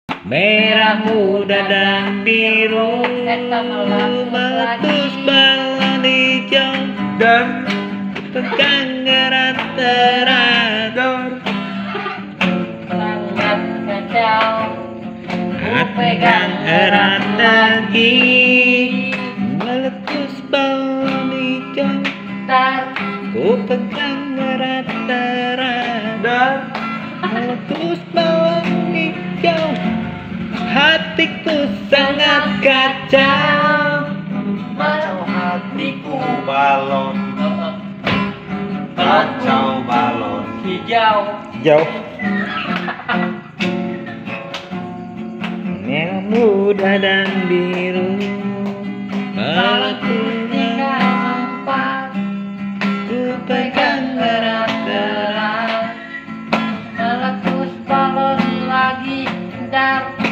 Merah muda dan biru, meletus balon hijau, Dan pegang erat teratur. Sangat kacau, ku pegang Erat lagi, meletus balon hijau, tar ku pegang erat teratur. Dan Meletus balon hijau, hatiku sangat kacau. Kacau hatiku balon, kacau balon. hijau. Jauh. Merah muda dan biru, meletusnya Gampang ku pegang erat-erat. meletus balon lagi dar.